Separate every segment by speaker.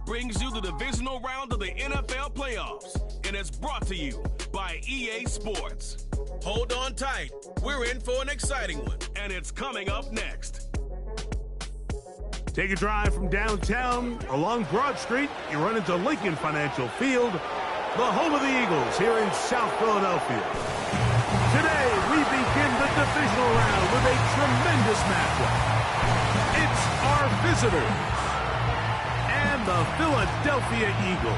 Speaker 1: brings you the divisional round of the NFL playoffs, and it's brought to you by EA Sports. Hold on tight. We're in for an exciting one, and it's coming up next.
Speaker 2: Take a drive from downtown along Broad Street. You run into Lincoln Financial Field, the home of the Eagles here in South Philadelphia. Today, we begin the divisional round with a tremendous matchup. It's our visitors and the Philadelphia Eagles.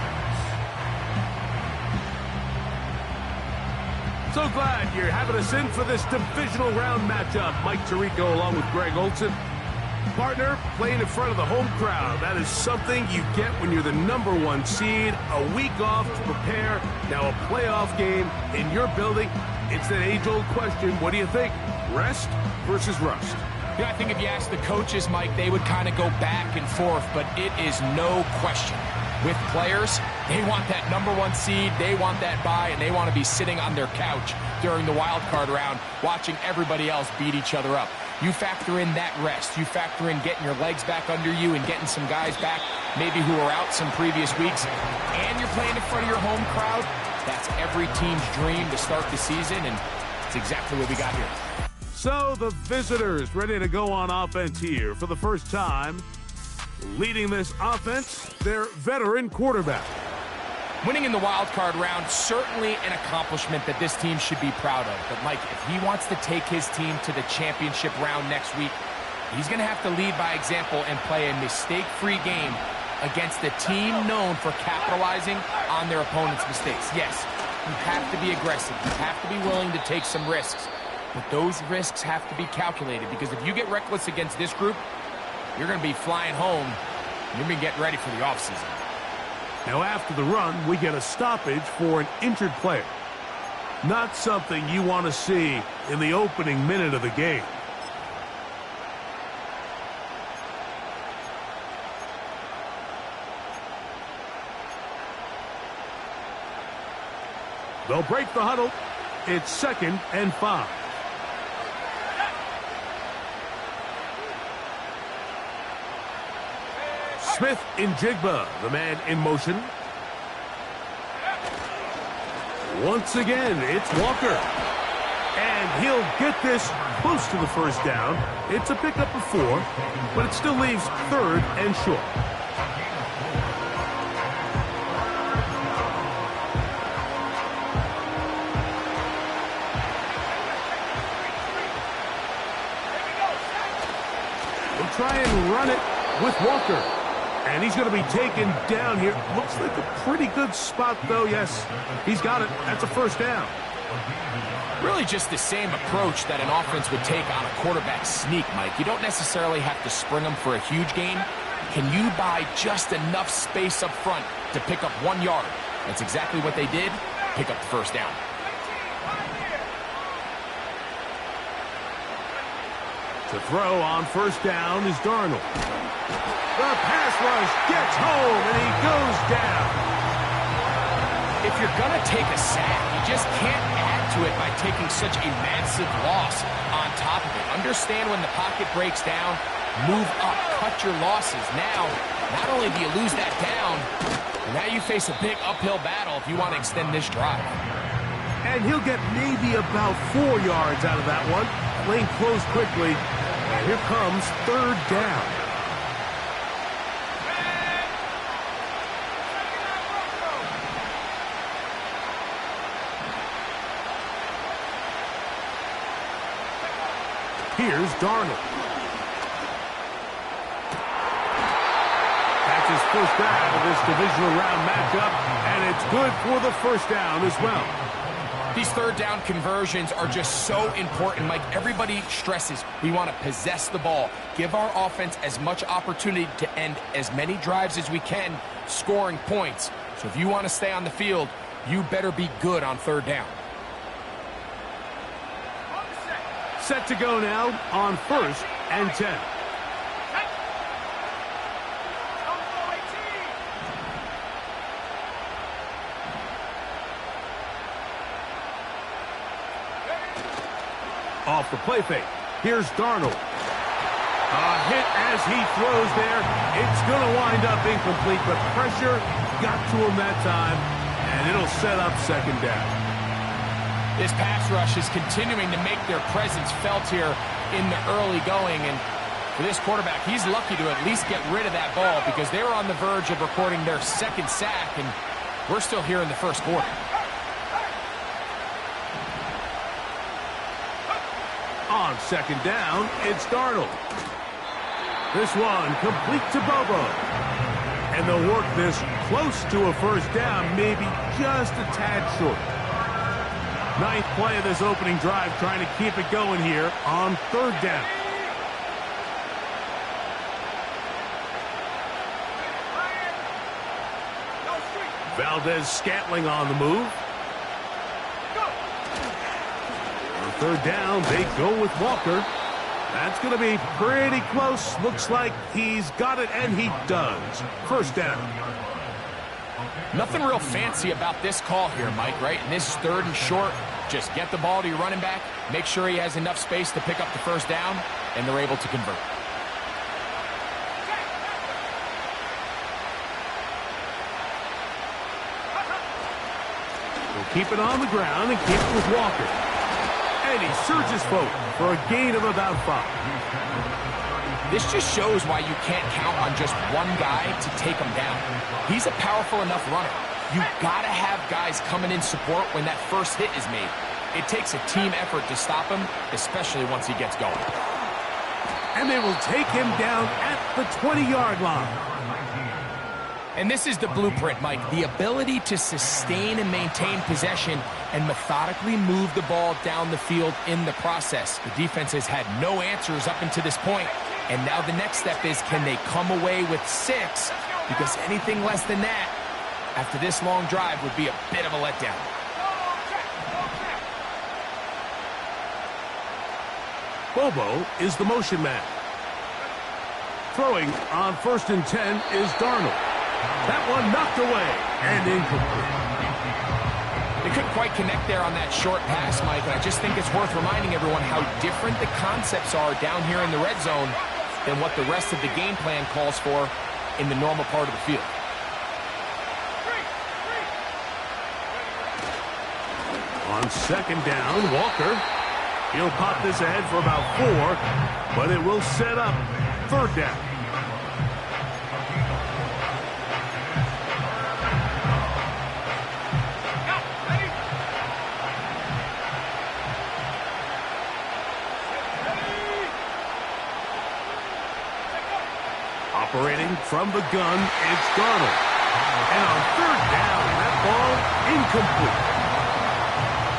Speaker 2: So glad you're having us in for this divisional round matchup. Mike Tirico along with Greg Olson. Partner, playing in front of the home crowd. That is something you get when you're the #1 seed. A week off to prepare. Now a playoff game in your building. It's that age-old question. What do you think? Rest versus rust?
Speaker 3: Yeah, I think if you ask the coaches, Mike, they would kind of go back and forth, but it is no question. With players, they want that #1 seed, they want that bye, and they want to be sitting on their couch during the wild card round watching everybody else beat each other up. You factor in that rest. You factor in getting your legs back under you and getting some guys back, maybe who were out some previous weeks, and you're playing in front of your home crowd. That's every team's dream to start the season, and it's exactly what we got here.
Speaker 2: So the visitors ready to go on offense here for the first time. Leading this offense, their veteran quarterback.
Speaker 3: Winning in the wild card round, certainly an accomplishment that this team should be proud of. But Mike, if he wants to take his team to the championship round next week, he's going to have to lead by example and play a mistake-free game against a team known for capitalizing on their opponent's mistakes. Yes, you have to be aggressive. You have to be willing to take some risks. But those risks have to be calculated, because if you get reckless against this group, you're going to be flying home. You're going to be getting ready for the offseason.
Speaker 2: Now after the run, we get a stoppage for an injured player. Not something you want to see in the opening minute of the game. They'll break the huddle. It's 2nd and 5. Smith in Jigba, the man in motion. Once again, it's Walker. And he'll get this close to the first down. It's a pickup of 4, but it still leaves 3rd and short. We'll try and run it with Walker. And he's going to be taken down here. Looks like a pretty good spot, though. Yes, he's got it. That's a first down.
Speaker 3: Really just the same approach that an offense would take on a quarterback sneak, Mike. You don't necessarily have to spring them for a huge gain. Can you buy just enough space up front to pick up 1 yard? That's exactly what they did. Pick up the first down.
Speaker 2: To throw on first down is Darnold. The pass rush gets home, and he goes down.
Speaker 3: If you're going to take a sack, you just can't add to it by taking such a massive loss on top of it. Understand when the pocket breaks down, move up, cut your losses. Now, not only do you lose that down, but now you face a big uphill battle if you want to extend this drive.
Speaker 2: And he'll get maybe about 4 yards out of that one. Lane closed quickly, and here comes 3rd down. Here's Darnold. That's his first down of this divisional round matchup, and it's good for the first down as well.
Speaker 3: These 3rd down conversions are just so important, Mike. Everybody stresses we want to possess the ball, give our offense as much opportunity to end as many drives as we can, scoring points. So if you want to stay on the field, you better be good on 3rd down.
Speaker 2: Set to go now on 1st and 10. Off the play fake. Here's Darnold. Hit as he throws there. It's going to wind up incomplete, but pressure got to him that time, and it'll set up second down.
Speaker 3: This pass rush is continuing to make their presence felt here in the early going, and for this quarterback, he's lucky to at least get rid of that ball because they were on the verge of recording their second sack, and we're still here in the first quarter.
Speaker 2: On second down, it's Darnold. This one complete to Bobo. And they'll work this close to a first down, maybe just a tad short. Ninth play of this opening drive, trying to keep it going here on third down. Valdez-Scantling on the move. On third down, they go with Walker. That's going to be pretty close. Looks like he's got it, and he does. First down.
Speaker 3: Nothing real fancy about this call here, Mike, right? And this is third and short. Just get the ball to your running back, make sure he has enough space to pick up the first down, and they're able to convert.
Speaker 2: We'll keep it on the ground and keep it with Walker. And he surges forward for a gain of about 5.
Speaker 3: This just shows why you can't count on just one guy to take him down. He's a powerful enough runner. You got to have guys coming in support when that first hit is made. It takes a team effort to stop him, especially once he gets going.
Speaker 2: And they will take him down at the 20-yard line.
Speaker 3: And this is the blueprint, Mike. The ability to sustain and maintain possession and methodically move the ball down the field in the process. The defense has had no answers up until this point, and now the next step is, can they come away with 6? Because anything less than that, after this long drive, would be a bit of a letdown.
Speaker 2: Bobo is the motion man. Throwing on 1st and 10 is Darnold. That one knocked away and incomplete.
Speaker 3: They couldn't quite connect there on that short pass, Mike, and I just think it's worth reminding everyone how different the concepts are down here in the red zone than what the rest of the game plan calls for in the normal part of the field.
Speaker 2: On second down, Walker. He'll pop this ahead for about 4, but it will set up third down. Operating from the gun, it's Darnold. And on third down, that ball incomplete.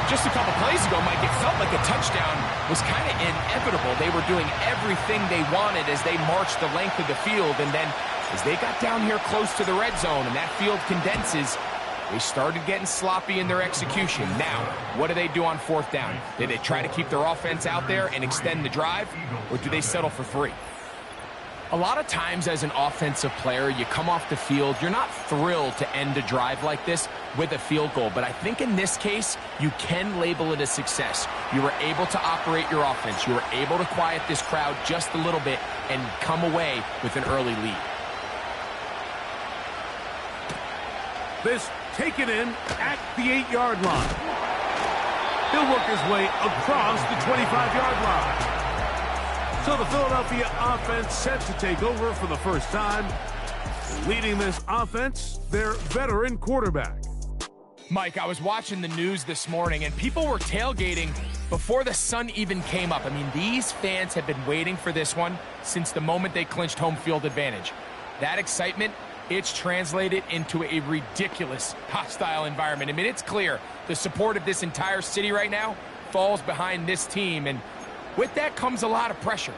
Speaker 3: Just a couple plays ago, Mike, it felt like a touchdown was kind of inevitable. They were doing everything they wanted as they marched the length of the field, and then as they got down here close to the red zone and that field condenses, they started getting sloppy in their execution. Now, what do they do on fourth down? Do they try to keep their offense out there and extend the drive, or do they settle for 3? A lot of times as an offensive player, you come off the field, you're not thrilled to end a drive like this with a field goal. But I think in this case, you can label it a success. You were able to operate your offense. You were able to quiet this crowd just a little bit and come away with an early lead.
Speaker 2: This taken in at the 8-yard line. He'll work his way across the 25-yard line. So the Philadelphia offense set to take over for the first time. Leading this offense, their veteran quarterback.
Speaker 3: Mike, I was watching the news this morning, and people were tailgating before the sun even came up. I mean, these fans have been waiting for this one since the moment they clinched home field advantage. That excitement, it's translated into a ridiculous hostile environment. I mean, it's clear the support of this entire city right now falls behind this team, and with that comes a lot of pressure.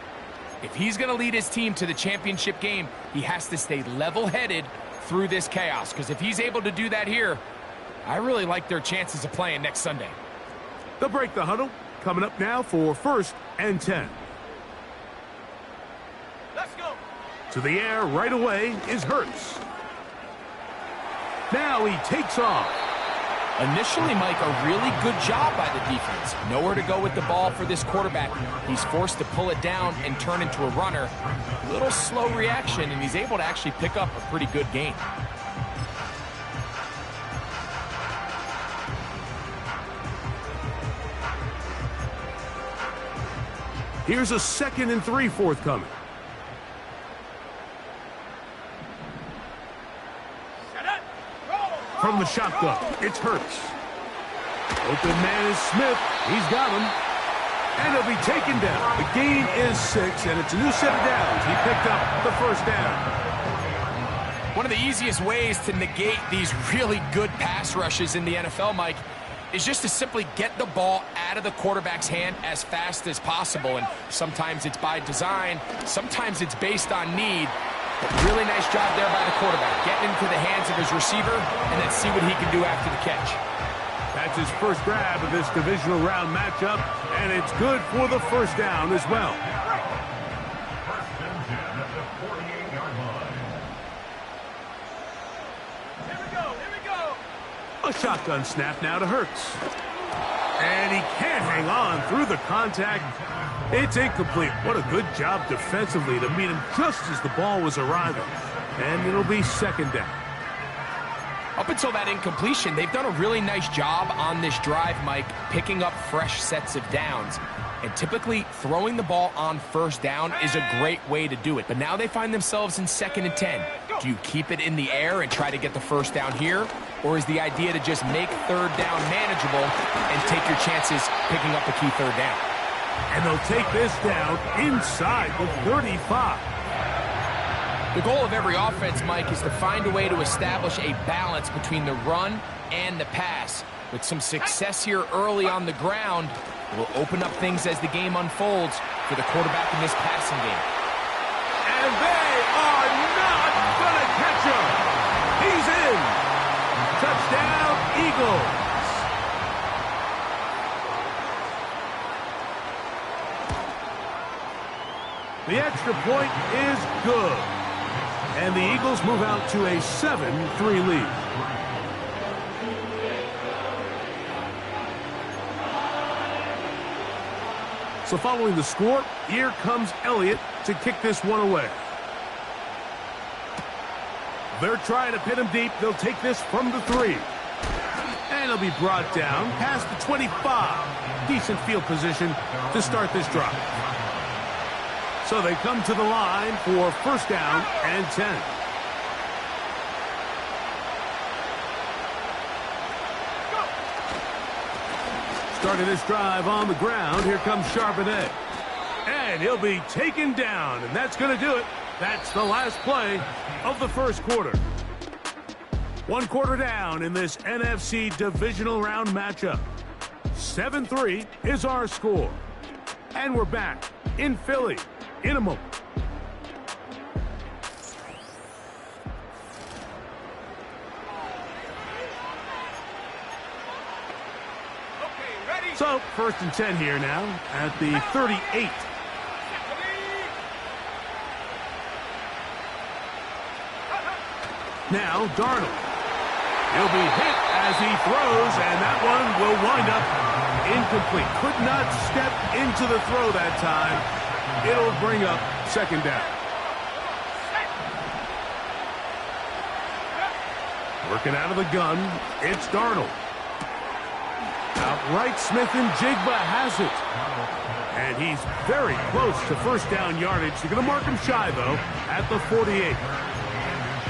Speaker 3: If he's going to lead his team to the championship game, he has to stay level-headed through this chaos, because if he's able to do that here, I really like their chances of playing next Sunday.
Speaker 2: They'll break the huddle. Coming up now for 1st and 10.
Speaker 1: Let's go.
Speaker 2: To the air right away is Hurts. Now he takes off.
Speaker 3: Initially, Mike, a really good job by the defense. Nowhere to go with the ball for this quarterback. He's forced to pull it down and turn into a runner. Little slow reaction, and he's able to actually pick up a pretty good gain.
Speaker 2: Here's a 2nd and 3 forthcoming. From the shotgun, it's Hurts. Open man is Smith. He's got him. And he'll be taken down. The gain is 6, and it's a new set of downs. He picked up the first down.
Speaker 3: One of the easiest ways to negate these really good pass rushes in the NFL, Mike, is just to simply get the ball out of the quarterback's hand as fast as possible. And sometimes it's by design, sometimes it's based on need. But really nice job there by the quarterback, getting into the hands of his receiver, and then see what he can do after the catch.
Speaker 2: That's his first grab of this divisional round matchup, and it's good for the first down as well.
Speaker 1: Here we go.
Speaker 2: A shotgun snap now to Hurts. And he can't hang on through the contact. It's incomplete. What a good job defensively to meet him just as the ball was arriving. And it'll be 2nd down.
Speaker 3: Up until that incompletion, they've done a really nice job on this drive, Mike, picking up fresh sets of downs. And typically, throwing the ball on first down is a great way to do it. But now they find themselves in 2nd and 10. Do you keep it in the air and try to get the first down here? Or is the idea to just make 3rd down manageable and take your chances picking up a key 3rd down?
Speaker 2: And they'll take this down inside the 35.
Speaker 3: The goal of every offense, Mike, is to find a way to establish a balance between the run and the pass. With some success here early on the ground, it will open up things as the game unfolds for the quarterback in this passing game.
Speaker 2: And they are not going to catch him. He's in. Touchdown, Eagles. The extra point is good. And the Eagles move out to a 7-3 lead. So following the score, here comes Elliott to kick this one away. They're trying to pin him deep. They'll take this from the 3. And he'll be brought down past the 25. Decent field position to start this drive. So they come to the line for 1st down and 10. Starting this drive on the ground, here comes Charbonnet. And he'll be taken down, and that's going to do it. That's the last play of the first quarter. 1 quarter down in this NFC Divisional Round matchup. 7-3 is our score. And we're back in Philly in a moment. So, 1st and 10 here now at the 38. Now, Darnold. He'll be hit as he throws, and that one will wind up incomplete. Could not step into the throw that time. It'll bring up 2nd down. Working out of the gun, it's Darnold. Outright Smith and Jigba has it. And he's very close to 1st down yardage. They're going to mark him shy, though, at the 48.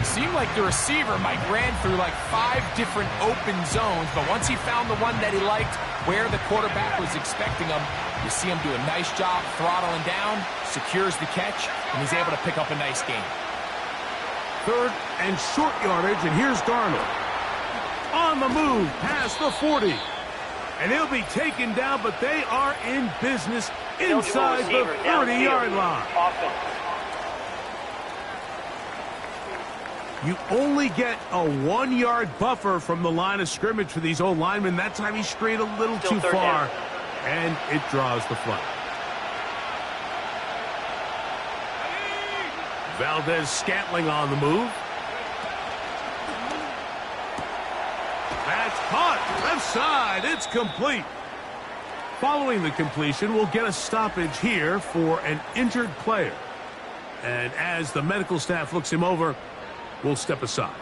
Speaker 3: It seemed like the receiver, Mike, ran through like 5 different open zones, but once he found the one that he liked where the quarterback was expecting him, you see him do a nice job throttling down, secures the catch, and he's able to pick up a nice gain.
Speaker 2: 3rd and short yardage, and here's Darnold. On the move past the 40. And he'll be taken down, but they are in business inside the 30-yard line. You only get a 1-yard buffer from the line of scrimmage for these old linemen. That time he strayed a little too far, and it draws the flag. Valdez-Scantling on the move. That's caught. inside. It's complete. Following the completion, we'll get a stoppage here for an injured player. And as the medical staff looks him over, we'll step aside.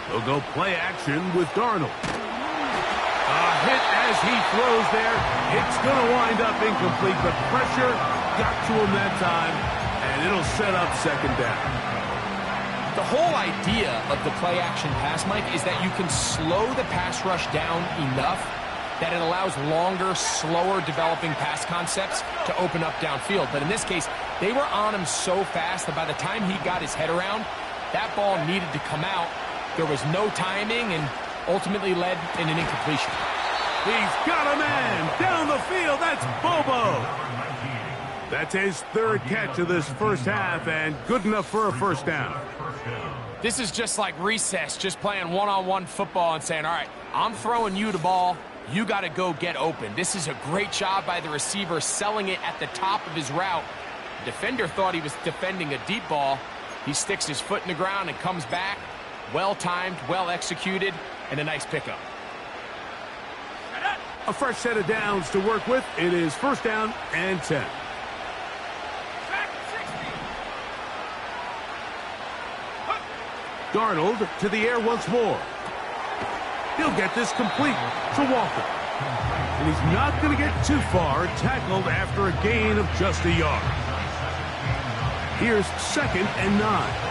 Speaker 2: They'll go play action with Darnold. A hit as he throws there. It's going to wind up incomplete, but pressure got to him that time, and it'll set up second down.
Speaker 3: The whole idea of the play action pass, Mike, is that you can slow the pass rush down enough that it allows longer, slower developing pass concepts to open up downfield. But in this case, they were on him so fast that by the time he got his head around, that ball needed to come out. There was no timing and ultimately led in an incompletion.
Speaker 2: He's got a man down the field. That's Bobo. That's his third catch of this first half and good enough for a first down.
Speaker 3: This is just like recess, just playing one-on-one football and saying, all right, I'm throwing you the ball. You got to go get open. This is a great job by the receiver selling it at the top of his route. The defender thought he was defending a deep ball. He sticks his foot in the ground and comes back. Well-timed, well-executed, and a nice pickup.
Speaker 2: A fresh set of downs to work with. It is first down and 10. Darnold to the air once more. He'll get this complete to Walker. And he's not going to get too far, tackled after a gain of just a yard. Here's second and 9.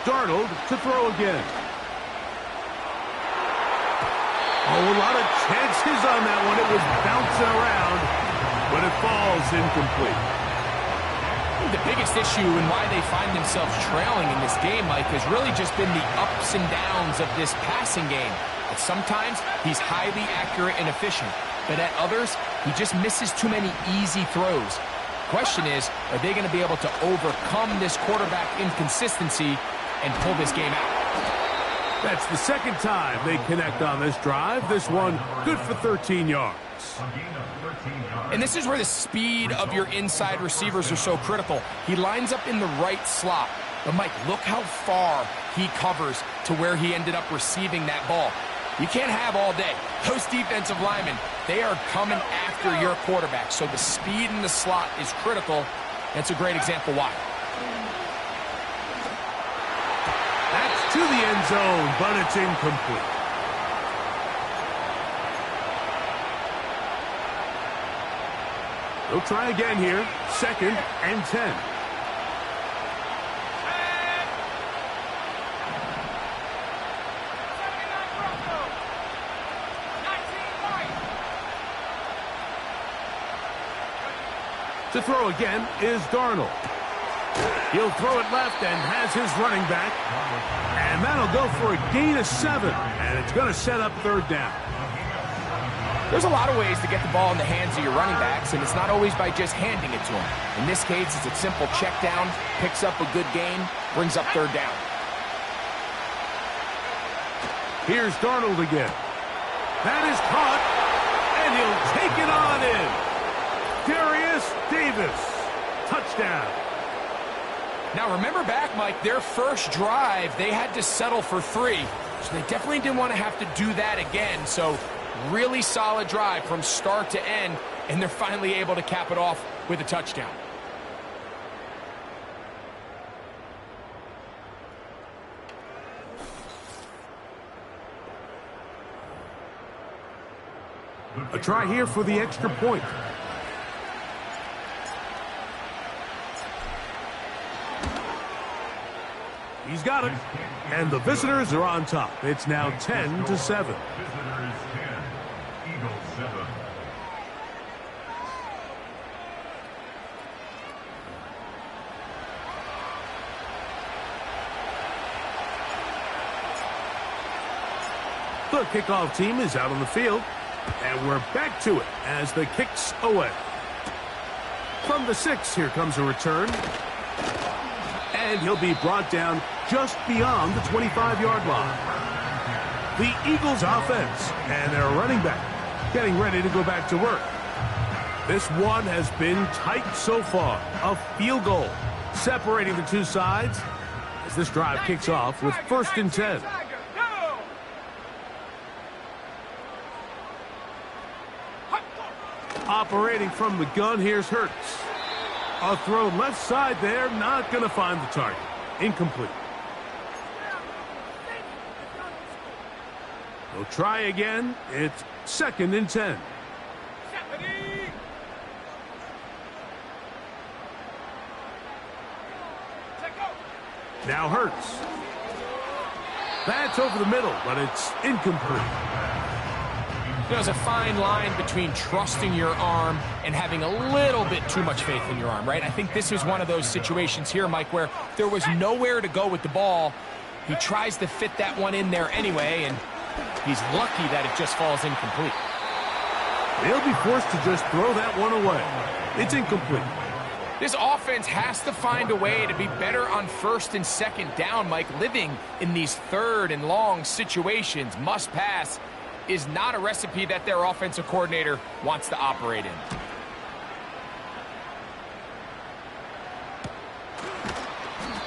Speaker 2: Darnold to throw again. Oh, a lot of chances on that one. It was bouncing around, but it falls incomplete.
Speaker 3: The biggest issue and why they find themselves trailing in this game, Mike, has really just been the ups and downs of this passing game. But sometimes he's highly accurate and efficient, but at others, he just misses too many easy throws. Question is, are they going to be able to overcome this quarterback inconsistency and pull this game out?
Speaker 2: That's the second time they connect on this drive. This one good for 13 yards.
Speaker 3: And this is where the speed of your inside receivers are so critical. He lines up in the right slot. But, Mike, look how far he covers to where he ended up receiving that ball. You can't have all day. Those defensive linemen, they are coming after your quarterback. So the speed in the slot is critical. That's a great example why.
Speaker 2: To the end zone, but it's incomplete. They'll try again here. Second and 10. To throw again is Darnold. He'll throw it left and has his running back. And that'll go for a gain of 7. And it's going to set up third down.
Speaker 3: There's a lot of ways to get the ball in the hands of your running backs, and it's not always by just handing it to them. In this case, it's a simple check down, picks up a good gain, brings up third down.
Speaker 2: Here's Darnold again. That is caught, and he'll take it on in. Darius Davis, touchdown.
Speaker 3: Now, remember back, Mike, their first drive, they had to settle for 3. So they definitely didn't want to have to do that again. So really solid drive from start to end, and they're finally able to cap it off with a touchdown.
Speaker 2: A try here for the extra point. He's got it. And the visitors are on top. It's now 10-7.
Speaker 4: Visitors 10, Eagles 7.
Speaker 2: The kickoff team is out on the field, and we're back to it as the kick's away. From the 6, here comes a return. And he'll be brought down just beyond the 25-yard line. The Eagles offense and their running back getting ready to go back to work. This one has been tight so far. A field goal separating the two sides as this drive kicks off with 1st and 10. Operating from the gun, here's Hurts. A throw left side there, not going to find the target. Incomplete. They'll try again. It's 2nd and 10. Now Hurts. That's over the middle, but it's incomplete.
Speaker 3: There's a fine line between trusting your arm and having a little bit too much faith in your arm, right? I think this is one of those situations here, Mike, where there was nowhere to go with the ball. He tries to fit that one in there anyway, and he's lucky that it just falls incomplete.
Speaker 2: They'll be forced to just throw that one away. It's incomplete.
Speaker 3: This offense has to find a way to be better on 1st and 2nd down, Mike. Living in these 3rd and long situations, must pass, is not a recipe that their offensive coordinator wants to operate in.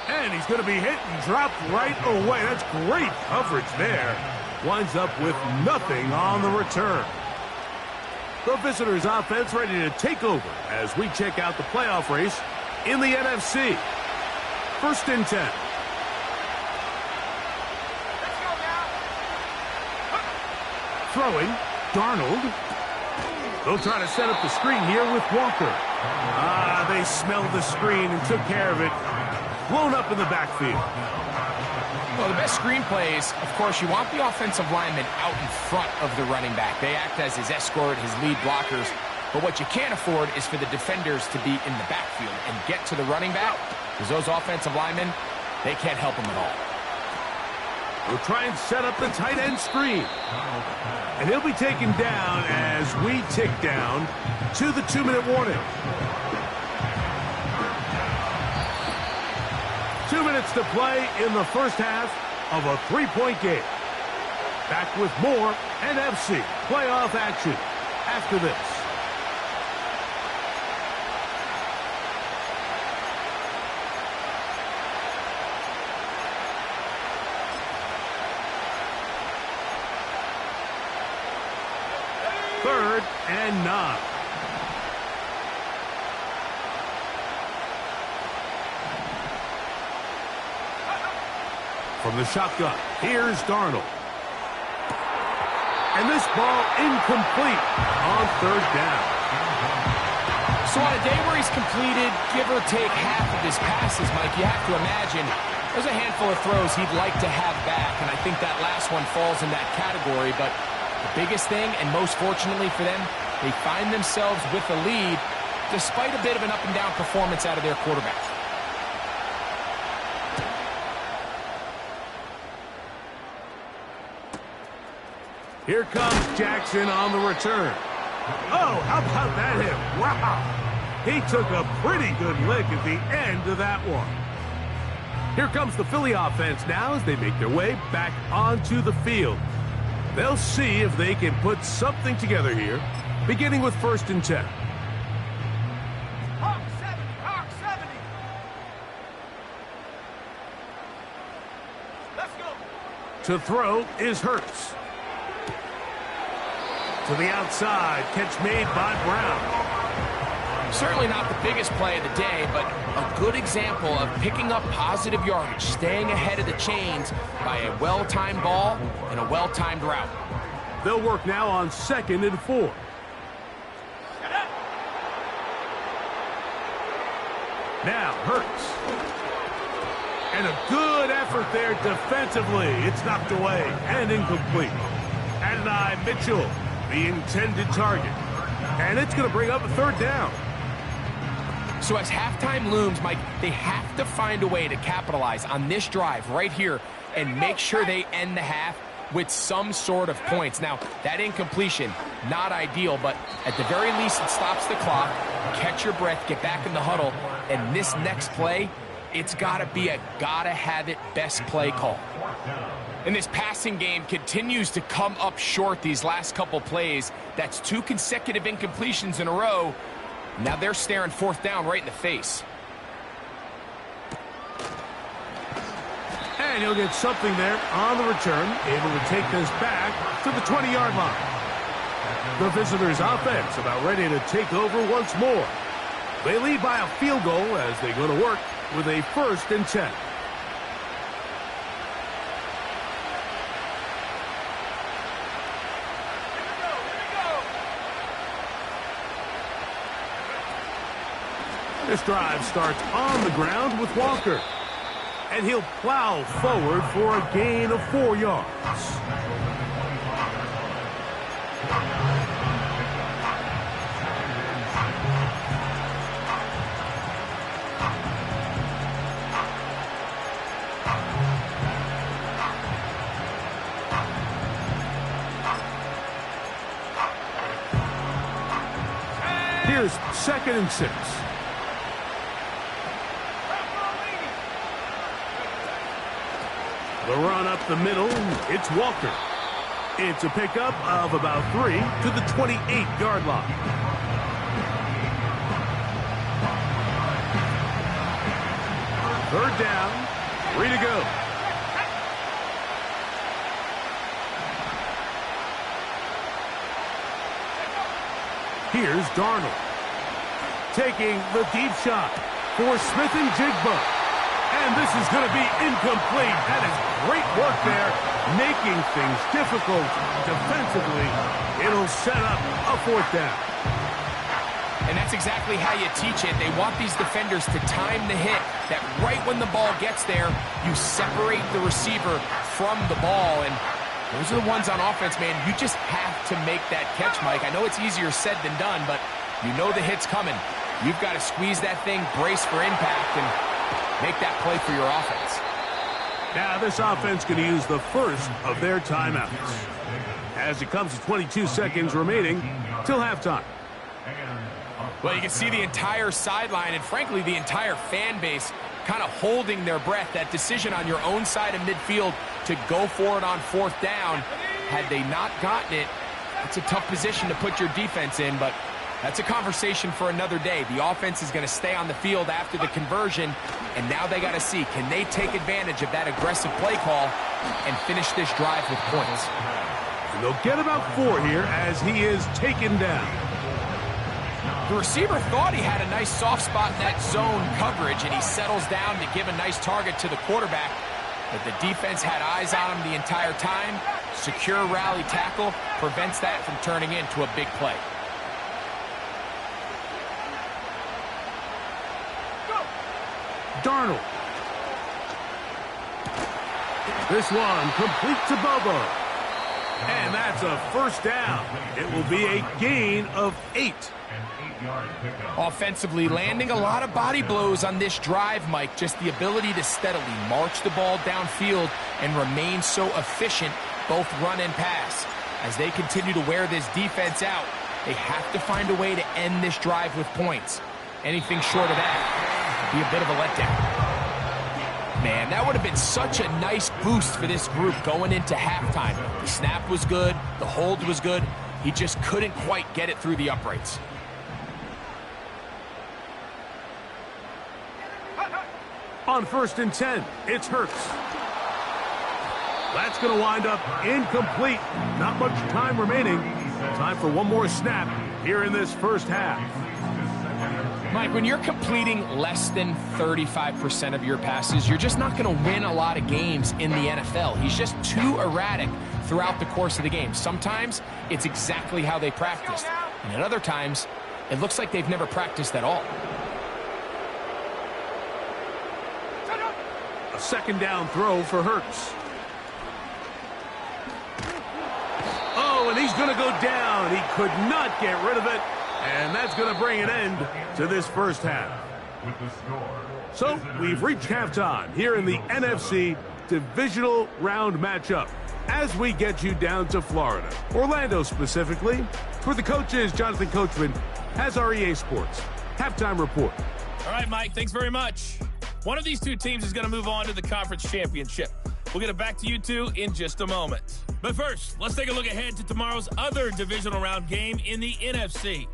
Speaker 2: And he's going to be hit and dropped right away. That's great coverage there. Winds up with nothing on the return. The visitors' offense ready to take over as we check out the playoff race in the NFC. 1st and 10. Throwing, Darnold. They'll try to set up the screen here with Walker. They smelled the screen and took care of it. Blown up in the backfield.
Speaker 3: Well, the best screen plays, of course, you want the offensive lineman out in front of the running back. They act as his escort, his lead blockers. But what you can't afford is for the defenders to be in the backfield and get to the running back, because those offensive linemen, they can't help him at all.
Speaker 2: We'll try and set up the tight end screen. And he'll be taken down as we tick down to the 2-minute warning. 2 minutes to play in the first half of a 3-point game. Back with more NFC playoff action after this. Third and 9. From the shotgun, here's Darnold. And this ball incomplete on 3rd down.
Speaker 3: So on a day where he's completed, give or take half of his passes, Mike, you have to imagine there's a handful of throws he'd like to have back, and I think that last one falls in that category. But the biggest thing, and most fortunately for them, they find themselves with a lead despite a bit of an up-and-down performance out of their quarterback.
Speaker 2: Here comes Jackson on the return. Oh, how about that hit? Wow. He took a pretty good lick at the end of that one. Here comes the Philly offense now as they make their way back onto the field. They'll see if they can put something together here, beginning with 1st and 10.
Speaker 4: Hawk 70, Hawk 70. Let's go.
Speaker 2: To throw is Hurts. To the outside, catch made by Brown.
Speaker 3: Certainly not the biggest play of the day, but a good example of picking up positive yardage, staying ahead of the chains by a well-timed ball and a well-timed route.
Speaker 2: They'll work now on 2nd and 4. Now Hurts. And a good effort there defensively. It's knocked away and incomplete. Adonai Mitchell, the intended target. And it's going to bring up a 3rd down.
Speaker 3: So as halftime looms, Mike, they have to find a way to capitalize on this drive right here and make sure they end the half with some sort of points. Now, that incompletion, not ideal, but at the very least, it stops the clock. Catch your breath, get back in the huddle, and this next play, it's got to be a gotta-have-it best play call. And this passing game continues to come up short these last couple plays. That's 2 consecutive incompletions in a row. Now they're staring 4th down right in the face.
Speaker 2: And he'll get something there on the return, able to take this back to the 20-yard line. The visitors' offense about ready to take over once more. They lead by a field goal as they go to work with a 1st and 10. This drive starts on the ground with Walker. And he'll plow forward for a gain of 4 yards. Here's 2nd and 6. The run up the middle, it's Walker. It's a pickup of about 3 to the 28-yard line. Third down, 3 to go. Here's Darnold. Taking the deep shot for Smith and Jigba. And this is going to be incomplete. That is great work there, making things difficult defensively. It'll set up a 4th down.
Speaker 3: And that's exactly how you teach it. They want these defenders to time the hit, that right when the ball gets there, you separate the receiver from the ball. And those are the ones on offense, man. You just have to make that catch, Mike. I know it's easier said than done, but you know the hit's coming. You've got to squeeze that thing, brace for impact, and make that play for your offense.
Speaker 2: Now this offense going to use the first of their timeouts as it comes to 22 seconds remaining till halftime.
Speaker 3: Well, you can see the entire sideline and, frankly, the entire fan base kind of holding their breath. That decision on your own side of midfield to go for it on 4th down, had they not gotten it, it's a tough position to put your defense in, but that's a conversation for another day. The offense is going to stay on the field after the conversion, and now they got to see, can they take advantage of that aggressive play call and finish this drive with points?
Speaker 2: And they'll get about 4 here as he is taken down.
Speaker 3: The receiver thought he had a nice soft spot in that zone coverage, and he settles down to give a nice target to the quarterback. But the defense had eyes on him the entire time. Secure rally tackle prevents that from turning into a big play.
Speaker 2: Darnold. This one complete to Bobo. And that's a 1st down. It will be a gain of 8.
Speaker 3: Offensively, landing a lot of body blows on this drive, Mike. Just the ability to steadily march the ball downfield and remain so efficient, both run and pass. As they continue to wear this defense out, they have to find a way to end this drive with points. Anything short of that would be a bit of a letdown. Man, that would have been such a nice boost for this group going into halftime. The snap was good, the hold was good. He just couldn't quite get it through the uprights.
Speaker 2: On 1st and 10, it's Hurts. That's going to wind up incomplete. Not much time remaining. Time for one more snap here in this first half.
Speaker 3: Mike, when you're completing less than 35% of your passes, you're just not going to win a lot of games in the NFL. He's just too erratic throughout the course of the game. Sometimes it's exactly how they practiced. And at other times, it looks like they've never practiced at all.
Speaker 2: A 2nd down throw for Hurts. Oh, and he's going to go down. He could not get rid of it. And that's going to bring an end to this first half. So we've reached halftime here in the NFC Divisional round matchup. as we get you down to Florida, Orlando specifically, where the coach is, Jonathan Coachman, has our EA Sports halftime report.
Speaker 4: All right, Mike, thanks very much. One of these two teams is going to move on to the conference championship. We'll get it back to you two in just a moment. But first, let's take a look ahead to tomorrow's other divisional round game in the NFC.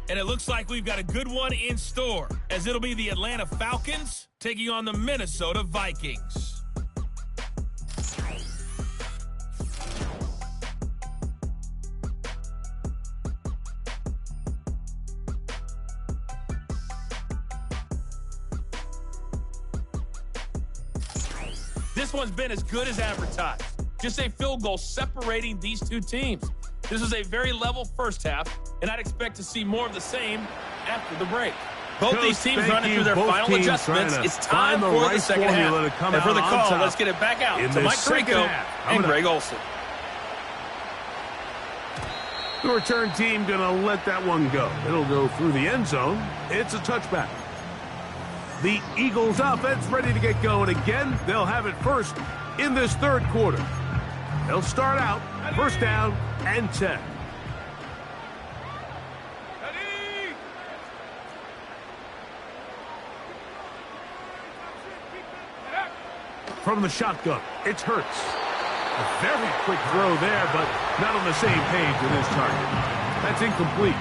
Speaker 4: And it looks like we've got a good one in store, as it'll be the Atlanta Falcons taking on the Minnesota Vikings. This one's been as good as advertised. Just a field goal separating these two teams. This was a very level first half, and I'd expect to see more of the same after the break. Both these teams running through their final adjustments. It's time for the second half. And for the call, let's get it back out to Mike Tirico and Greg Olson.
Speaker 2: The return team going to let that one go. It'll go through the end zone. It's a touchback. The Eagles offense ready to get going again. They'll have it first in this third quarter. They'll start out first down and 10. From the shotgun, it's Hurts. A very quick throw there, but not on the same page with his target. That's incomplete.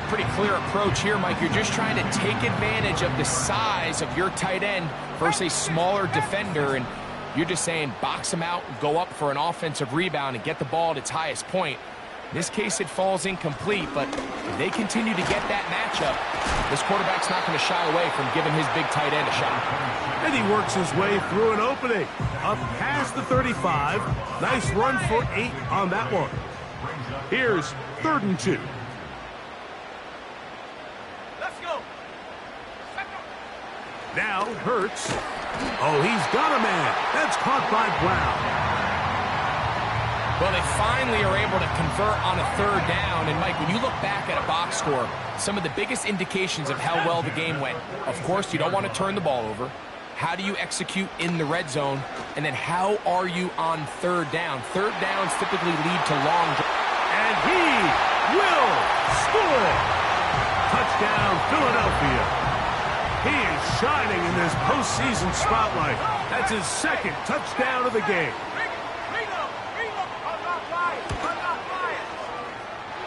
Speaker 3: Pretty clear approach here, Mike. You're just trying to take advantage of the size of your tight end versus a smaller defender, and you're just saying box him out and go up for an offensive rebound and get the ball at its highest point. In this case, it falls incomplete, but if they continue to get that matchup, this quarterback's not going to shy away from giving his big tight end a shot.
Speaker 2: And he works his way through an opening. Up past the 35. Nice run for 8 on that one. Here's 3rd and 2. Now Hurts. Oh, he's got a man. That's caught by Brown.
Speaker 3: Well, they finally are able to convert on a 3rd down. And, Mike, when you look back at a box score, some of the biggest indications of how well the game went, of course, you don't want to turn the ball over. How do you execute in the red zone? And then how are you on 3rd down? 3rd downs typically lead to long.
Speaker 2: And he will score. Touchdown, Philadelphia. He is shining in this postseason spotlight. That's his 2nd touchdown of the game.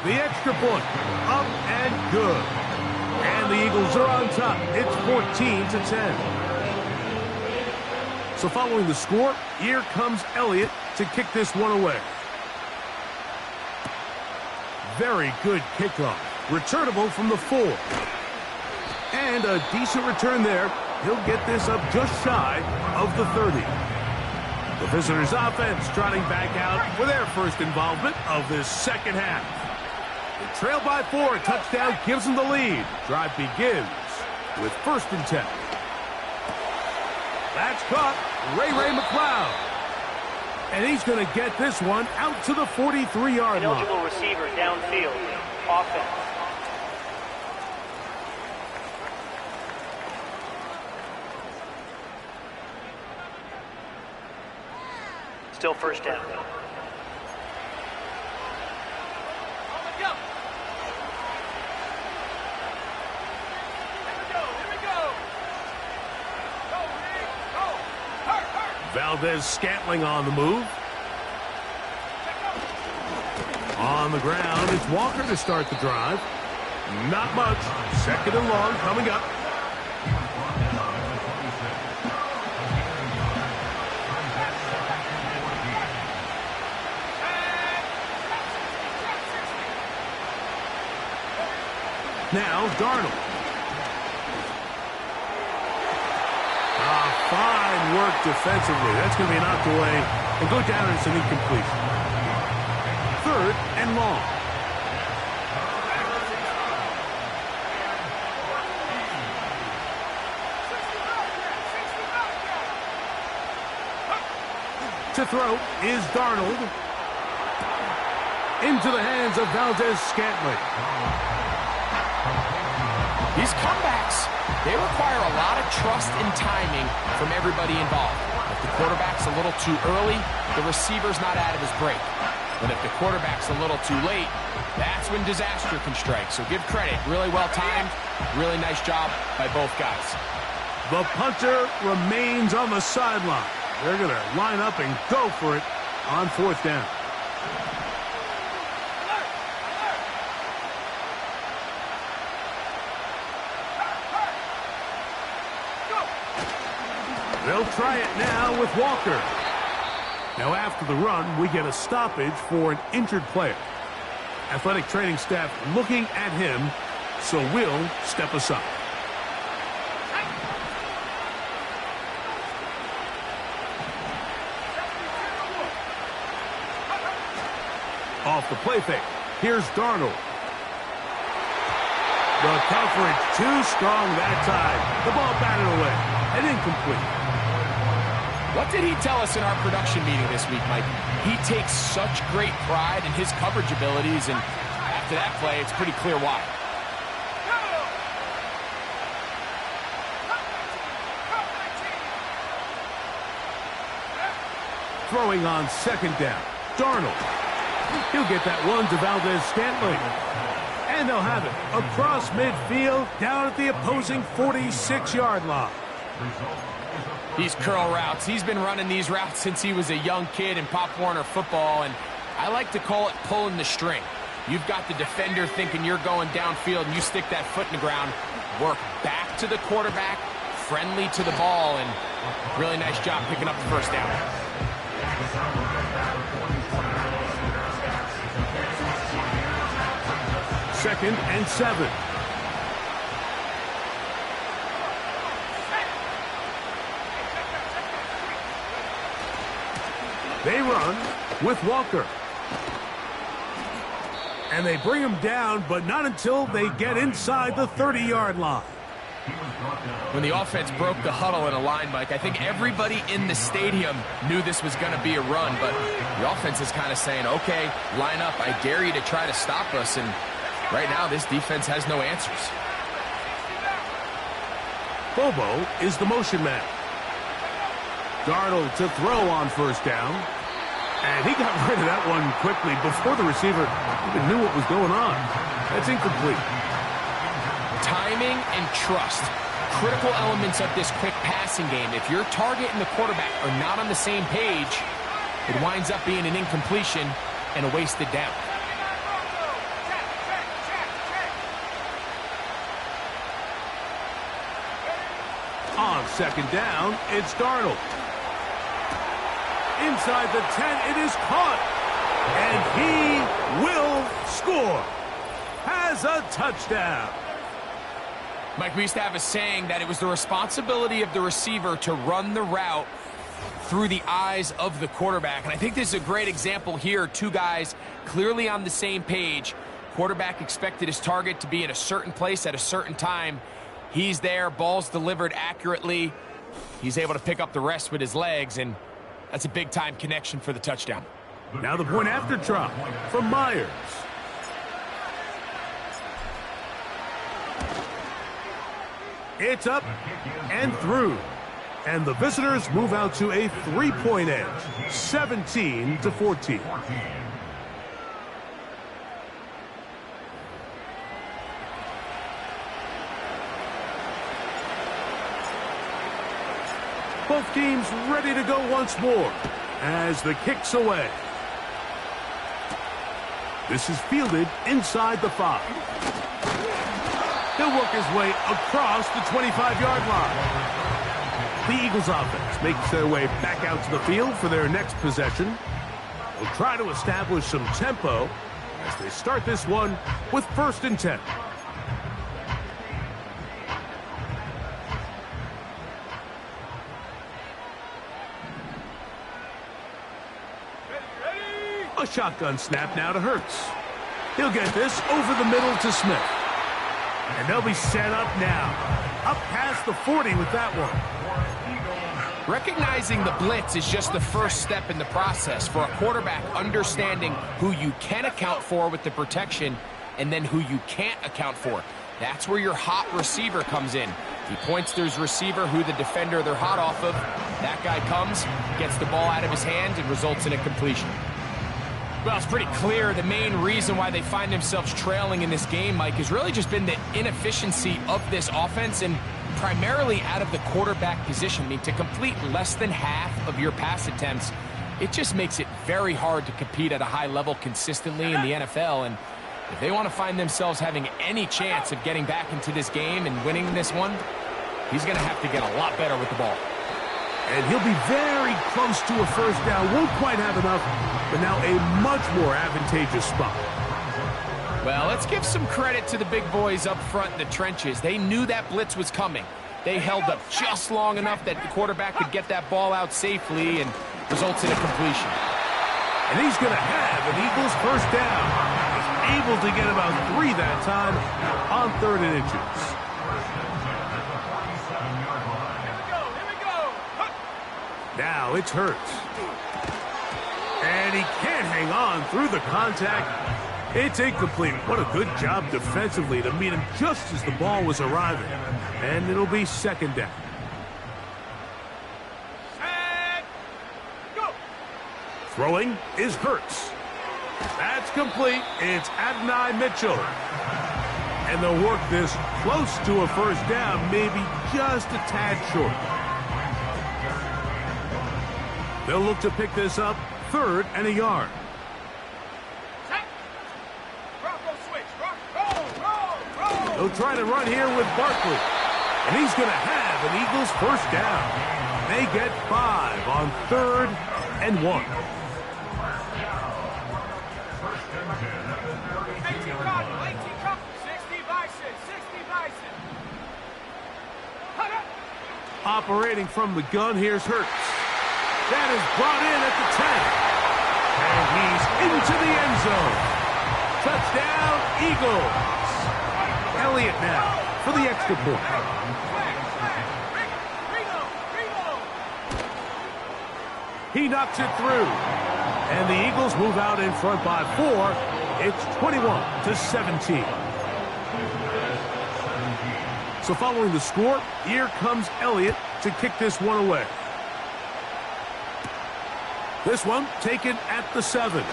Speaker 2: The extra point, up and good. And the Eagles are on top. It's 14-10. So following the score, here comes Elliott to kick this one away. Very good kickoff. Returnable from the 4. And a decent return there. He'll get this up just shy of the 30. The visitors' offense trotting back out for their first involvement of this second half. They trail by 4. A touchdown gives them the lead. Drive begins with 1st and 10. That's caught. Ray McLeod. And he's going to get this one out to the 43-yard line.
Speaker 5: Eligible receiver downfield. Offense. Still first down.
Speaker 2: Valdez-Scantling on the move. On the ground, it's Walker to start the drive. Not much. 2nd and long coming up. Now, Darnold. Fine work defensively. That's going to be knocked away and go down, and it's an incompletion. 3rd and long. To throw is Darnold. Into the hands of Valdez-Scantling.
Speaker 3: These comebacks, they require a lot of trust and timing from everybody involved. If the quarterback's a little too early, the receiver's not out of his break. But if the quarterback's a little too late, that's when disaster can strike. So give credit. Really well timed. Really nice job by both guys.
Speaker 2: The punter remains on the sideline. They're going to line up and go for it on 4th down. They'll try it now with Walker. Now after the run, we get a stoppage for an injured player. Athletic training staff looking at him, so we'll step aside. Off the play fake. Here's Darnold. The coverage too strong that time. The ball batted away and incomplete.
Speaker 3: What did he tell us in our production meeting this week, Mike? He takes such great pride in his coverage abilities, and after that play, it's pretty clear why.
Speaker 2: Throwing on 2nd down. Darnold. He'll get that one to Valdez-Scantling. And they'll have it across midfield down at the opposing 46-yard line.
Speaker 3: These curl routes, he's been running these routes since he was a young kid in Pop Warner football, and I like to call it pulling the string. You've got the defender thinking you're going downfield, and you stick that foot in the ground, work back to the quarterback, friendly to the ball, and really nice job picking up the 1st down.
Speaker 2: Second and 7. They run with Walker. And they bring him down, but not until they get inside the 30-yard line.
Speaker 3: When the offense broke the huddle in a line, Mike, I think everybody in the stadium knew this was going to be a run, but the offense is kind of saying, okay, line up. I dare you to try to stop us, and right now this defense has no answers.
Speaker 2: Bobo is the motion man. Darnold to throw on 1st down. And he got rid of that one quickly before the receiver even knew what was going on. That's incomplete.
Speaker 3: Timing and trust. Critical elements of this quick passing game. If your target and the quarterback are not on the same page, it winds up being an incompletion and a wasted down.
Speaker 2: On 2nd down, it's Darnold. Inside the 10, it is caught. And he will score. Has a touchdown.
Speaker 3: Mike, we used to have a saying that it was the responsibility of the receiver to run the route through the eyes of the quarterback. And I think this is a great example here. Two guys clearly on the same page. Quarterback expected his target to be in a certain place at a certain time. He's there, ball's delivered accurately. He's able to pick up the rest with his legs, and that's a big-time connection for the touchdown.
Speaker 2: Now the point after drop from Myers. It's up and through. And the visitors move out to a 3-point edge, 17-14. Both teams ready to go once more as the kick's away. This is fielded inside the 5. He'll work his way across the 25-yard line. The Eagles offense makes their way back out to the field for their next possession. They'll try to establish some tempo as they start this one with 1st and 10. A shotgun snap now to Hurts. He'll get this over the middle to Smith. And they'll be set up now. Up past the 40 with that one.
Speaker 3: Recognizing the blitz is just the first step in the process for a quarterback understanding who you can account for with the protection and then who you can't account for. That's where your hot receiver comes in. He points to his receiver, who the defender they're hot off of. That guy comes, gets the ball out of his hand, and results in a completion. Well, it's pretty clear the main reason why they find themselves trailing in this game, Mike, has really just been the inefficiency of this offense and primarily out of the quarterback position. I mean, to complete less than half of your pass attempts, it just makes it very hard to compete at a high level consistently in the NFL. And if they want to find themselves having any chance of getting back into this game and winning this one, he's going to have to get a lot better with the ball.
Speaker 2: And he'll be very close to a first down. Won't quite have enough, but now a much more advantageous spot.
Speaker 3: Well, let's give some credit to the big boys up front in the trenches. They knew that blitz was coming. They held up just long enough that the quarterback could get that ball out safely and results in a completion.
Speaker 2: And he's going to have an Eagles first down. He's able to get about 3 that time on 3rd and inches. Now it's Hurts. And he can't hang on through the contact. It's incomplete. What a good job defensively to meet him just as the ball was arriving. And it'll be 2nd down.
Speaker 1: And go.
Speaker 2: Throwing is Hurts. That's complete. It's Adonai Mitchell. And they'll work this close to a first down, maybe just a tad short. They'll look to pick this up 3rd and a yard. They'll try to run here with Barkley. And he's going to have an Eagles first down. They get 5 on 3rd and 1. Operating from the gun, here's Hurts. That is brought in at the 10. And he's into the end zone. Touchdown, Eagles. Elliott now for the extra point. He knocks it through. And the Eagles move out in front by 4. It's 21-17. So following the score, here comes Elliott to kick this one away. This one taken at the 7.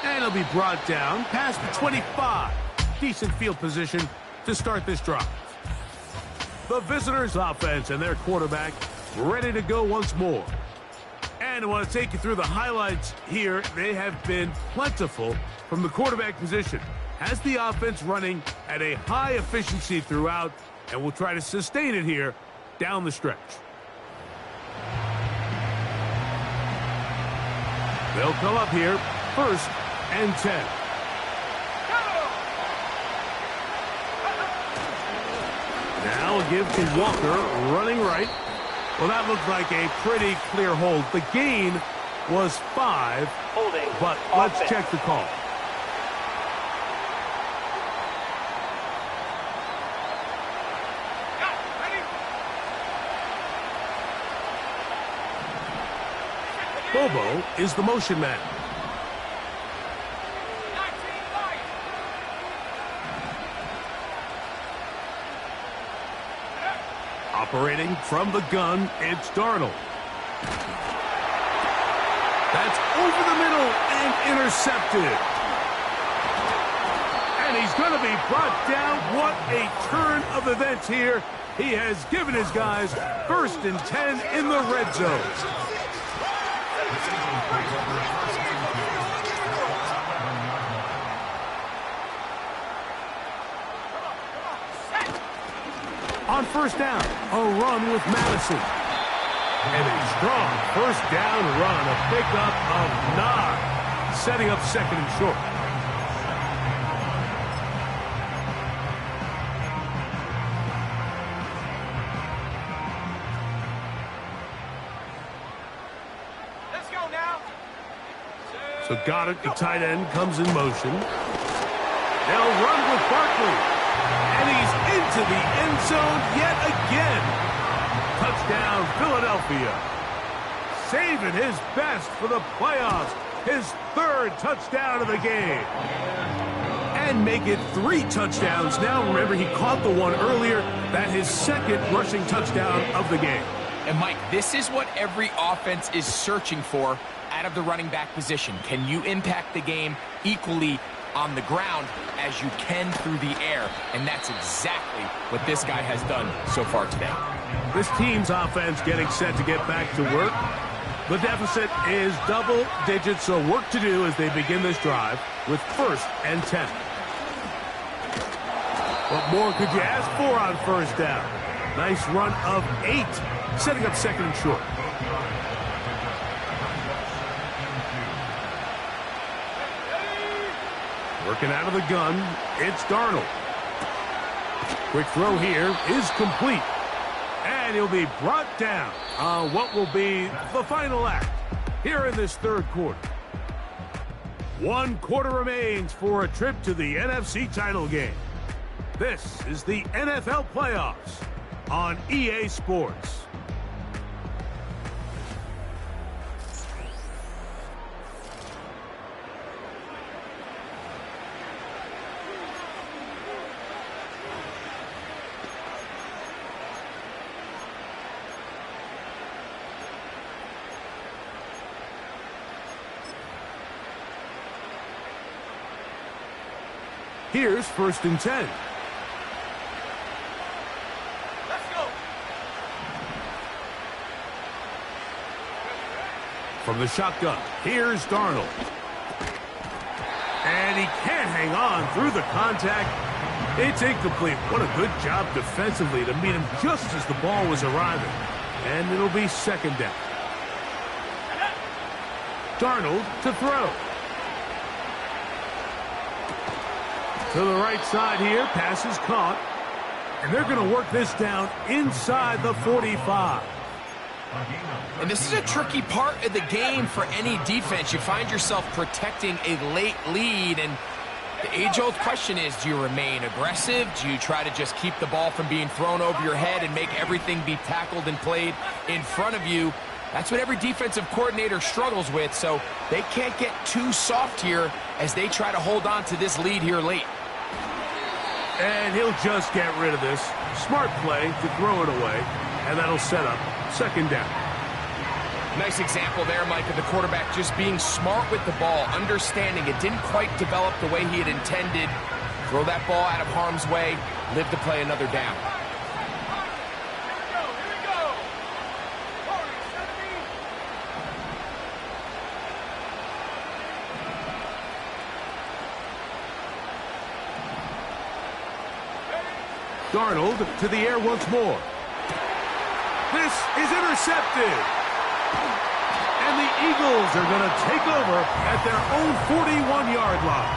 Speaker 2: And it'll be brought down past the 25. Decent field position to start this drive. The visitors' offense and their quarterback ready to go once more. And I want to take you through the highlights here. They have been plentiful from the quarterback position. Has the offense running at a high efficiency throughout, and will try to sustain it here down the stretch. They'll come up here 1st and 10. Now a give to Walker, running right. Well, that looked like a pretty clear hold. The gain was 5,
Speaker 5: Holding.
Speaker 2: but let's check the call. Bobo is the motion man. Operating from the gun, it's Darnold. That's over the middle and intercepted. And he's going to be brought down. What a turn of events here. He has given his guys 1st and 10 in the red zone. On 1st down, a run with Madison. And a strong 1st down run, a pickup of 9, setting up 2nd and short.
Speaker 1: Let's go now.
Speaker 2: So Goddard, the tight end, comes in motion. They'll run with Barkley. And he's into the end zone yet again. Touchdown, Philadelphia. Saving his best for the playoffs. His 3rd touchdown of the game. and make it 3 touchdowns. Now, remember, he caught the one earlier. That his second rushing touchdown of the game.
Speaker 3: And, Mike, this is what every offense is searching for out of the running back position. Can you impact the game equally on the ground as you can through the air? And that's exactly what this guy has done so far today.
Speaker 2: This team's offense getting set to get back to work. The deficit is double digits, so work to do as they begin this drive with 1st and 10. What more could you ask for on 1st down? Nice run of 8, setting up 2nd and short. Working out of the gun, it's Darnold. Quick throw here is complete. And he'll be brought down on what will be the final act here in this 3rd quarter. 1 quarter remains for a trip to the NFC title game. This is the NFL playoffs on EA Sports. Here's 1st and 10.
Speaker 1: Let's go.
Speaker 2: From the shotgun, here's Darnold. And he can't hang on through the contact. It's incomplete. What a good job defensively to meet him just as the ball was arriving. And it'll be 2nd down. Darnold to throw. To the right side here, pass is caught. And they're going to work this down inside the 45.
Speaker 3: And this is a tricky part of the game for any defense. You find yourself protecting a late lead, and the age-old question is, do you remain aggressive? Do you try to just keep the ball from being thrown over your head and make everything be tackled and played in front of you? That's what every defensive coordinator struggles with, so they can't get too soft here as they try to hold on to this lead here late.
Speaker 2: And he'll just get rid of this. Smart play to throw it away, and that'll set up 2nd down.
Speaker 3: Nice example there, Mike, of the quarterback just being smart with the ball, understanding it didn't quite develop the way he had intended. Throw that ball out of harm's way, live to play another down.
Speaker 2: Darnold to the air once more. This is intercepted. And the Eagles are going to take over at their own 41-yard line.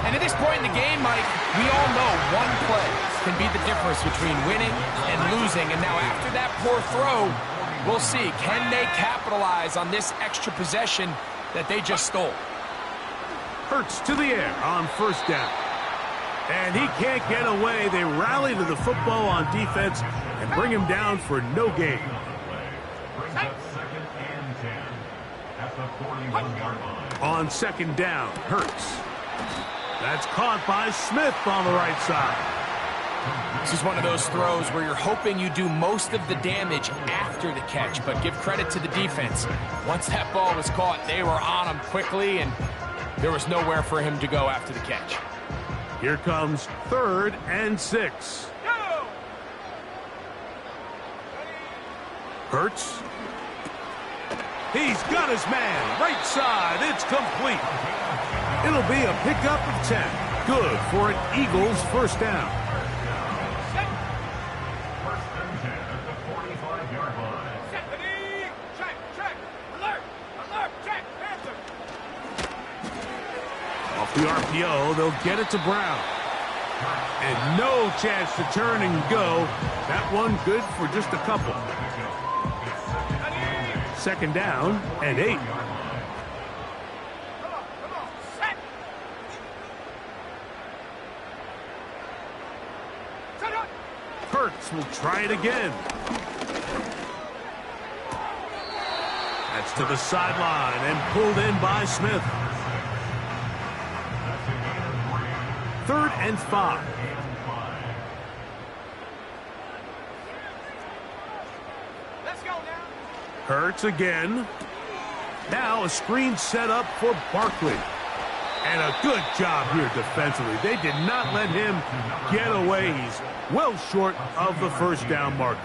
Speaker 3: And at this point in the game, Mike, we all know one play can be the difference between winning and losing. And now after that poor throw, we'll see. Can they capitalize on this extra possession that they just stole?
Speaker 2: Hurts to the air on 1st down. And he can't get away. They rally to the football on defense and bring him down for no gain. On 2nd down, Hurts. That's caught by Smith on the right side.
Speaker 3: This is one of those throws where you're hoping you do most of the damage after the catch, but give credit to the defense. Once that ball was caught, they were on him quickly, and there was nowhere for him to go after the catch.
Speaker 2: Here comes 3rd and 6. Hurts. He's got his man. Right side. It's complete. It'll be a pickup of 10. Good for an Eagles 1st down. Off the RPO, they'll get it to Brown. And no chance to turn and go. That one good for just a couple. 2nd down and 8. Hurts will try it again. That's to the sideline and pulled in by Smith. 3rd and 5. Hurts again. Now a screen set up for Barkley. And a good job here defensively. They did not let him get away. He's well short of the first down marker.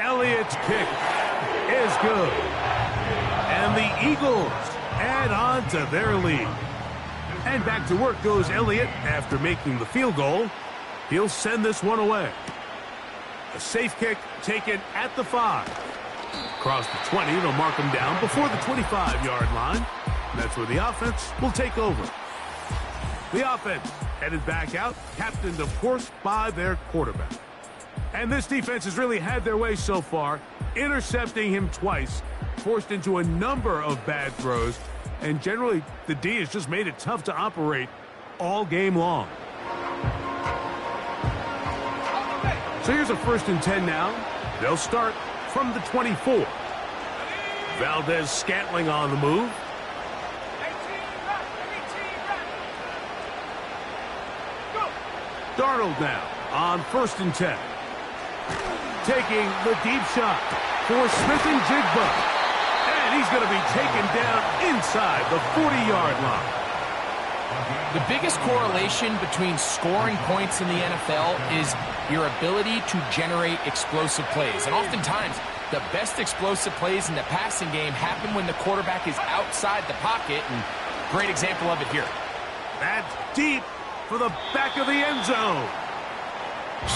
Speaker 2: Elliott's kick is good. And the Eagles add on to their lead. And back to work goes Elliott after making the field goal. He'll send this one away. A safe kick taken at the 5. Across the 20, they'll mark him down before the 25-yard line. And that's where the offense will take over. The offense headed back out, captained, of course, by their quarterback. And this defense has really had their way so far, intercepting him twice, forced into a number of bad throws, and generally the D has just made it tough to operate all game long. So here's a 1st and 10 now. They'll start from the 24. Valdez-Scantling on the move. Darnold now on 1st and 10. Taking the deep shot for Smith-Njigba. And he's going to be taken down inside the 40-yard line.
Speaker 3: The biggest correlation between scoring points in the NFL is your ability to generate explosive plays. And oftentimes, the best explosive plays in the passing game happen when the quarterback is outside the pocket. And great example of it here.
Speaker 2: That's deep for the back of the end zone.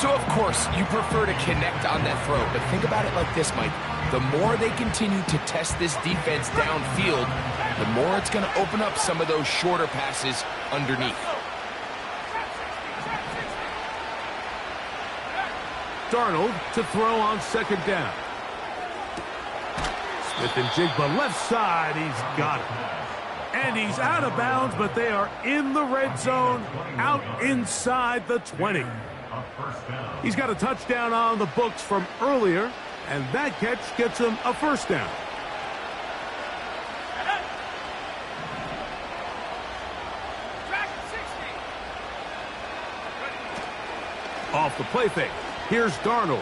Speaker 3: So, of course, you prefer to connect on that throw. But think about it like this, Mike. The more they continue to test this defense downfield, the more it's going to open up some of those shorter passes underneath.
Speaker 2: Darnold to throw on 2nd down. Smith-Njigba left side. He's got it. And he's out of bounds, but they are in the red zone, out inside the 20. He's got a touchdown on the books from earlier, and that catch gets him a 1st down. Off the play fake. Here's Darnold.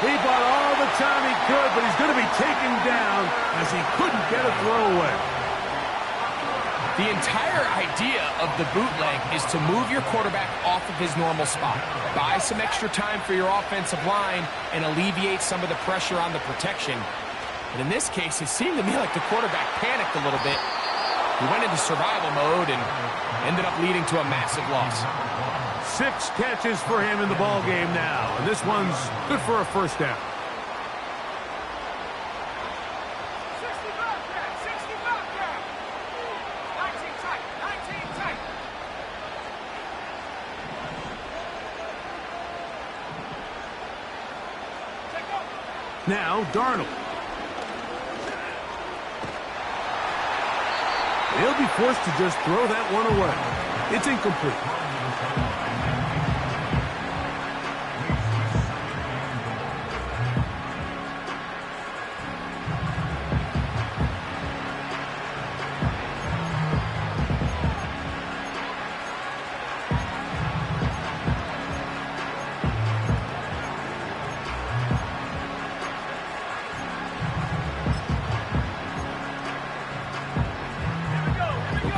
Speaker 2: He bought all the time he could, but he's going to be taken down as he couldn't get a throw away.
Speaker 3: The entire idea of the bootleg is to move your quarterback off of his normal spot, buy some extra time for your offensive line, and alleviate some of the pressure on the protection. But in this case, it seemed to me like the quarterback panicked a little bit. He went into survival mode and ended up leading to a massive loss.
Speaker 2: 6 catches for him in the ball game now, and this one's good for a 1st down. Now, Darnold. He'll be forced to just throw that one away. It's incomplete.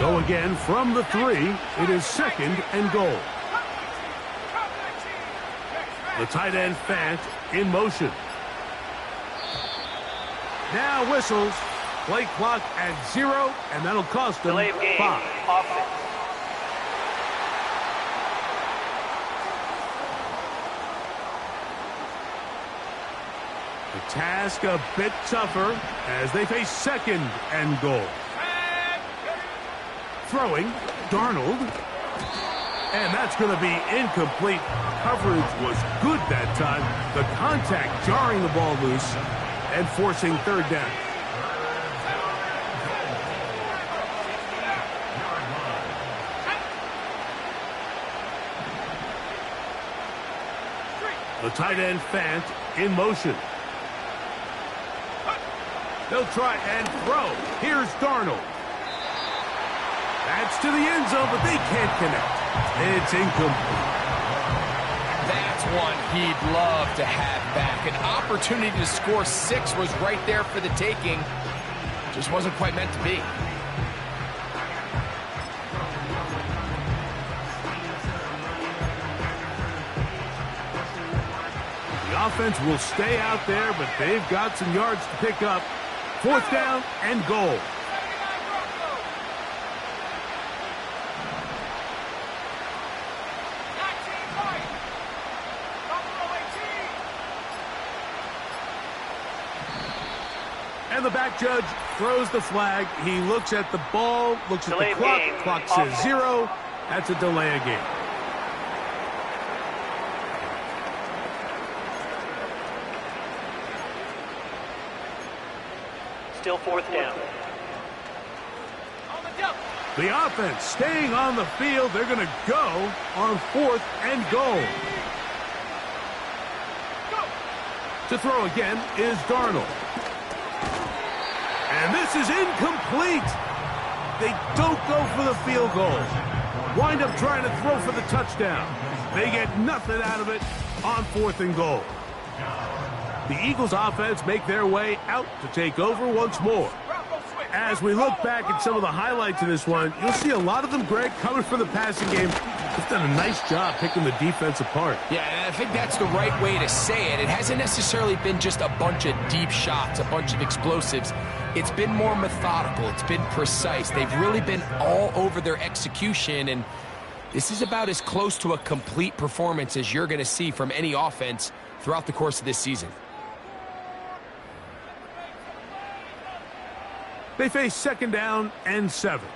Speaker 2: Go again from the 3. It is 2nd and goal. The tight end Fant in motion. Now whistles. Play clock at 0, and that'll cost them 5.
Speaker 5: Offense.
Speaker 2: The task a bit tougher as they face 2nd and goal. Throwing, Darnold. And that's going to be incomplete. Coverage was good that time. The contact jarring the ball loose and forcing 3rd down. The tight end Fant in motion. They'll try and throw. Here's Darnold. That's to the end zone, but they can't connect. It's incomplete.
Speaker 3: That's one he'd love to have back. An opportunity to score 6 was right there for the taking. Just wasn't quite meant to be.
Speaker 2: The offense will stay out there, but they've got some yards to pick up. 4th down and goal. And the back judge throws the flag. He looks at the ball, looks at the clock. Clock says 0. That's a delay of game.
Speaker 5: Still 4th down.
Speaker 2: The offense staying on the field. They're going to go on 4th and goal. To throw again is Darnold. And this is incomplete. They don't go for the field goal. Wind up trying to throw for the touchdown. They get nothing out of it on 4th and goal. The Eagles offense make their way out to take over once more. As we look back at some of the highlights in this one, you'll see a lot of them, Greg, coming from the passing game. They've done a nice job picking the defense apart.
Speaker 3: Yeah, and I think that's the right way to say it. It hasn't necessarily been just a bunch of deep shots, a bunch of explosives. It's been more methodical. It's been precise. They've really been all over their execution, and this is about as close to a complete performance as you're going to see from any offense throughout the course of this season.
Speaker 2: They face 2nd down and 7.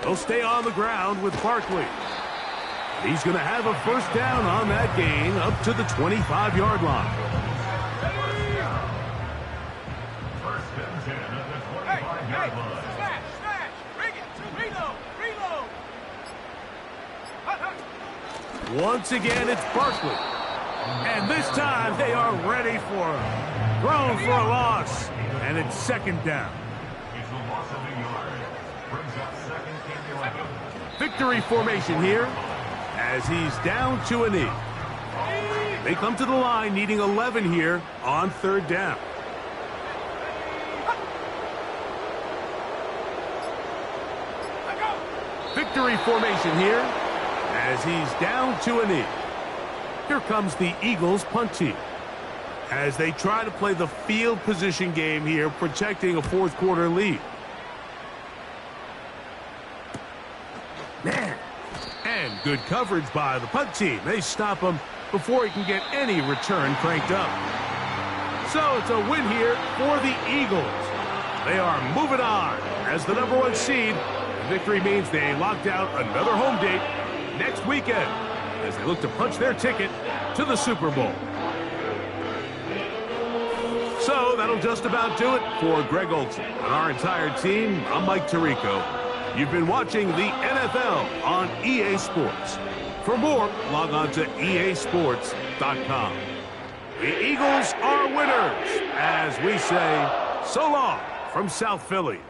Speaker 2: They'll stay on the ground with Barkley. He's going to have a 1st down on that gain up to the 25-yard line. Once again, it's Barkley. And this time, they are ready for him. Thrown for a loss. And it's 2nd down. Victory formation here as he's down to a knee. They come to the line needing 11 here on 3rd down. Victory formation here as he's down to a knee. Here comes the Eagles punt team as they try to play the field position game here, protecting a 4th quarter lead. Man. And good coverage by the punt team. They stop him before he can get any return cranked up. So it's a win here for the Eagles. They are moving on as the #1 seed. The victory means they locked out another home date next weekend as they look to punch their ticket to the Super Bowl. So that'll just about do it for Greg Olson and our entire team. I'm Mike Tirico. You've been watching the NFL on EA Sports. For more, log on to easports.com. The Eagles are winners, as we say, so long from South Philly.